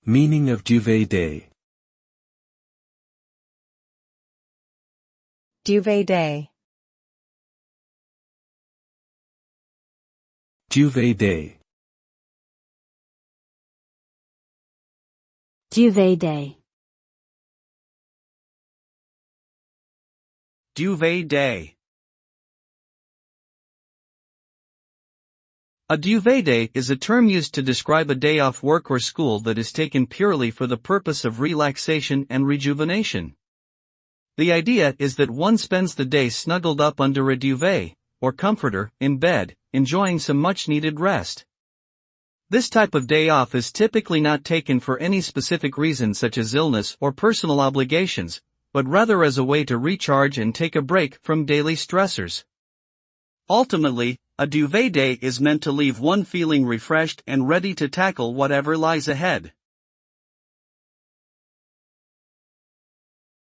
Meaning of duvet day. Duvet day. Duvet day. Duvet day. Duvet day. A duvet day is a term used to describe a day off work or school that is taken purely for the purpose of relaxation and rejuvenation. The idea is that one spends the day snuggled up under a duvet, or comforter, in bed, enjoying some much-needed rest. This type of day off is typically not taken for any specific reason such as illness or personal obligations, but rather as a way to recharge and take a break from daily stressors. Ultimately, a duvet day is meant to leave one feeling refreshed and ready to tackle whatever lies ahead.